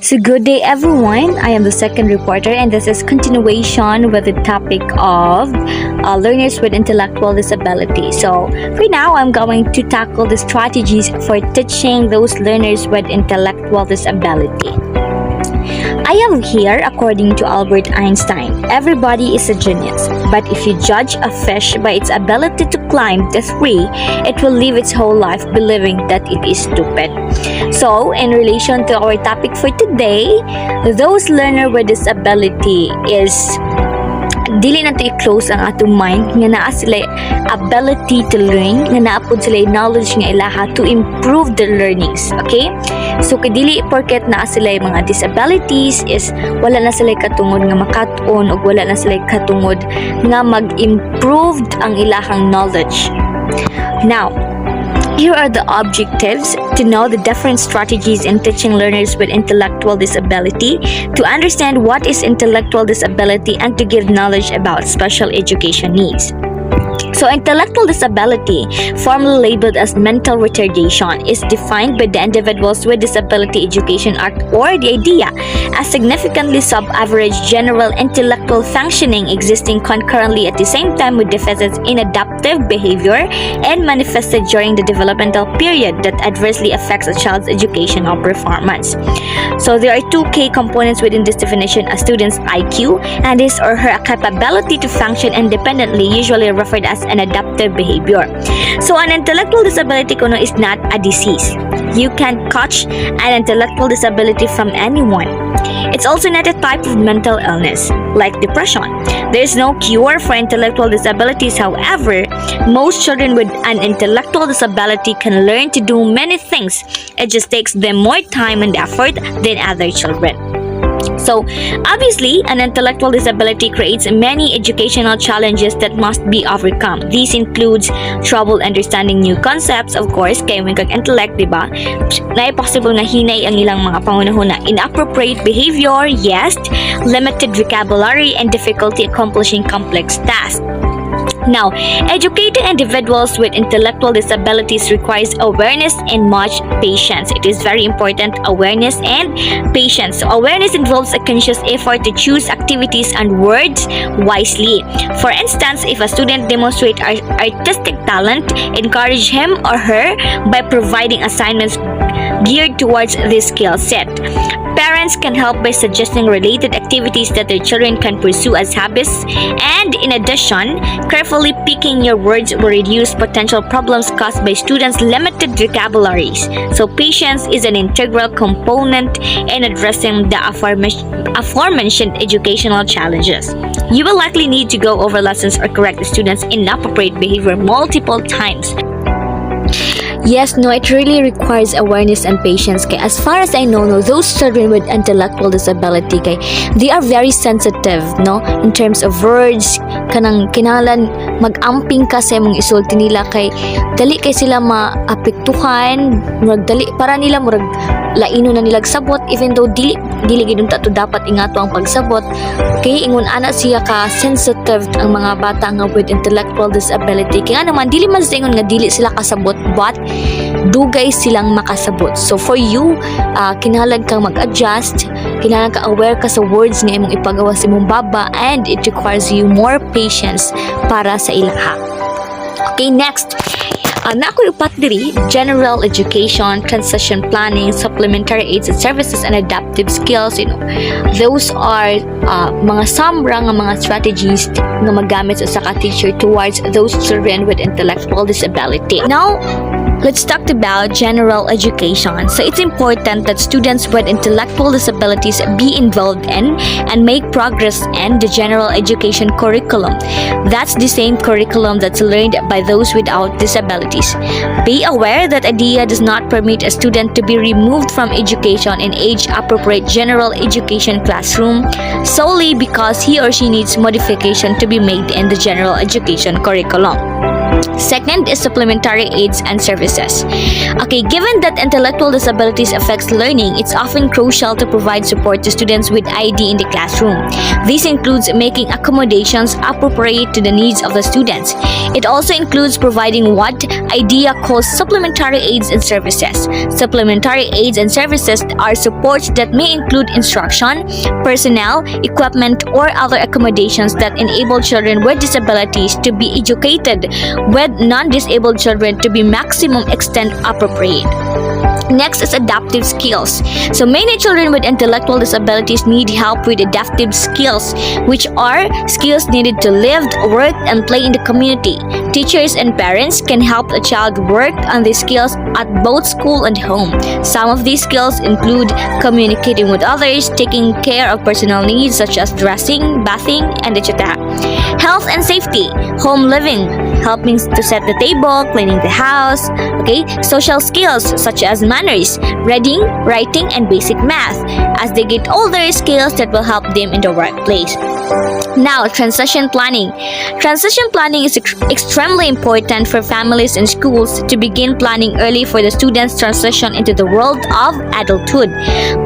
So good day everyone, I am the second reporter and this is continuation with the topic of learners with intellectual disability. So for now, I'm going to tackle the strategies for teaching those learners with intellectual disability. I am here according to Albert Einstein. Everybody is a genius, but if you judge a fish by its ability to climb the tree, it will live its whole life believing that it is stupid. So, in relation to our topic for today, those learner with disability is dili na to i-close ang atong mind nga naa sila ability to learn, nga naapod sila knowledge nga ilaha to improve their learnings. Okay? So kadili porket naa sila mga disabilities is wala na sila katungod nga makat-on o wala na sila katungod nga mag-improve ang ilahang knowledge. Now, here are the objectives: to know the different strategies in teaching learners with intellectual disability, to understand what is intellectual disability, and to give knowledge about special education needs. So, intellectual disability, formally labeled as mental retardation, is defined by the Individuals with Disability Education Act, or the IDEA, as significantly sub-average general intellectual functioning existing concurrently at the same time with deficits in adaptive behavior and manifested during the developmental period that adversely affects a child's educational performance. So, there are two key components within this definition: a student's IQ and his or her capability to function independently, usually referred as an adaptive behavior. So an intellectual disability kuno is not a disease. You can't catch an intellectual disability from anyone. It's also not a type of mental illness like depression. There is no cure for intellectual disabilities. However, most children with an intellectual disability can learn to do many things. It just takes them more time and effort than other children. So, obviously, an intellectual disability creates many educational challenges that must be overcome. These includes trouble understanding new concepts, of course, kaya may kag-intellect, diba? Na-possible nga hinay ang ilang mga pangunahon na inappropriate behavior, yes, limited vocabulary, and difficulty accomplishing complex tasks. Now, educating individuals with intellectual disabilities requires awareness and much patience. It is very important, awareness and patience. So, awareness involves a conscious effort to choose activities and words wisely. For instance, if a student demonstrates artistic talent, encourage him or her by providing assignments geared towards this skill set. Parents can help by suggesting related activities that their children can pursue as hobbies, and in addition, carefully picking your words will reduce potential problems caused by students' limited vocabularies. So patience is an integral component in addressing the aforementioned educational challenges. You will likely need to go over lessons or correct the students' inappropriate behavior multiple times. Yes, no, it really requires awareness and patience. Kay as far as I know, no, those children with intellectual disability, kay they are very sensitive, no, in terms of words. Kanang kinahanglan mag-amping ka sa imong isulti nila kay dali kay sila maapektuhan, murag dali para nila murag laino na nilag sabot, even though dili gid to dapat ingato ang pagsabot. Kay ingon ana siya ka sensitive ang mga bata nga with intellectual disability. Kaya naman dili man sa ingon nga dili sila kasabot, but dugay silang makasabot. So for you, kinahanglan kang mag-adjust, kinahanglan ka aware ka sa words nga imong ipagawa sa imong baba, and it requires you more patience para sa ilaha. Okay, next. Nakoy upat diri: general education, transition planning, supplementary aids and services, and adaptive skills. Those are mga sambra nga mga strategies nga magamit sa ka teacher towards those children with intellectual disability. Now, let's talk about general education. So it's important that students with intellectual disabilities be involved in and make progress in the general education curriculum. That's the same curriculum that's learned by those without disabilities. Be aware that IDEA does not permit a student to be removed from education in age-appropriate general education classroom solely because he or she needs modification to be made in the general education curriculum. Second is supplementary aids and services. Okay, given that intellectual disabilities affects learning, it's often crucial to provide support to students with ID in the classroom. This includes making accommodations appropriate to the needs of the students. It also includes providing what IDEA calls supplementary aids and services. Supplementary aids and services are supports that may include instruction, personnel, equipment, or other accommodations that enable children with disabilities to be educated with non-disabled children to be maximum extent appropriate. Next is adaptive skills. So many children with intellectual disabilities need help with adaptive skills, which are skills needed to live, work, and play in the community. Teachers and parents can help a child work on these skills at both school and home. Some of these skills include communicating with others, taking care of personal needs such as dressing, bathing, and etc. Health and safety, home living, helping to set the table, cleaning the house. Okay, social skills such as manners, reading, writing, and basic math. As they get older, skills that will help them in the workplace. Now, transition planning. Transition planning is extremely important for families and schools to begin planning early for the students' transition into the world of adulthood,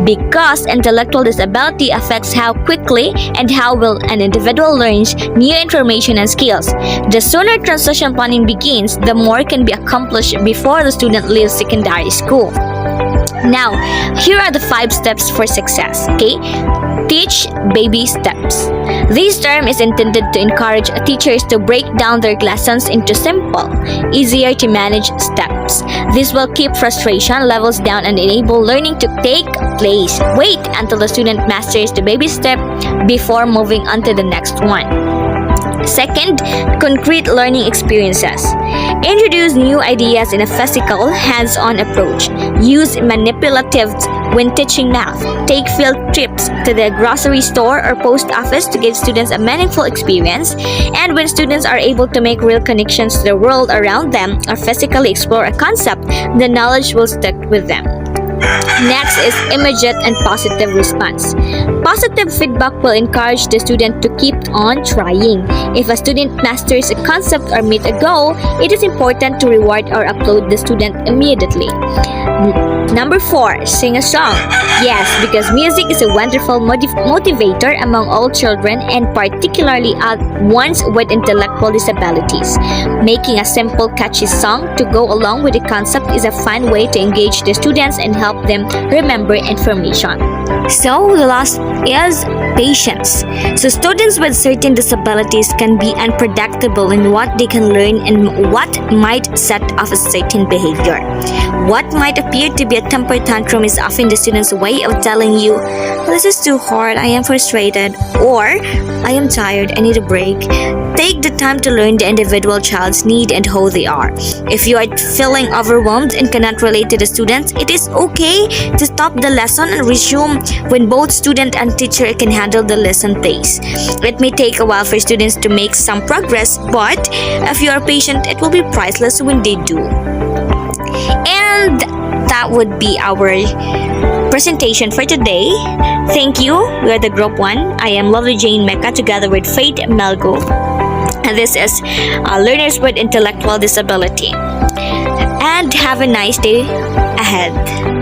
because intellectual disability affects how quickly and how well an individual learns new information and skills. The sooner transition planning begins, the more can be accomplished before the student leaves secondary school. Now, here are the 5 steps for success. Okay, teach baby steps. This term is intended to encourage teachers to break down their lessons into simple, easier to manage steps. This will keep frustration levels down and enable learning to take place. Wait until the student masters the baby step before moving on to the next one. Second, concrete learning experiences. Introduce new ideas in a physical, hands-on approach. Use manipulatives when teaching math. Take field trips to the grocery store or post office to give students a meaningful experience. And when students are able to make real connections to the world around them or physically explore a concept, the knowledge will stick with them. Next is immediate and positive response. Positive feedback will encourage the student to keep on trying. If a student masters a concept or meets a goal, it is important to reward or applaud the student immediately. Number 4, sing a song. Yes, because music is a wonderful motivator among all children and particularly ones with intellectual disabilities. Making a simple, catchy song to go along with the concept is a fun way to engage the students and help them remember information. So, the last is patience. So, students with certain disabilities can be unpredictable in what they can learn and what might set off a certain behavior. What might appear to be a temper tantrum is often the student's way of telling you, "This is too hard, I am frustrated," or "I am tired, I need a break." Take the time to learn the individual child's need and how they are. If you are feeling overwhelmed and cannot relate to the students, it is okay to stop the lesson and resume when both student and teacher can handle the lesson pace. It may take a while for students to make some progress, but if you are patient, it will be priceless when they do. And that would be our presentation for today. Thank you. We are the Group 1. I am Lovely Jane Meca together with Faith Melgo. And this is Learners with Intellectual Disability. And have a nice day ahead.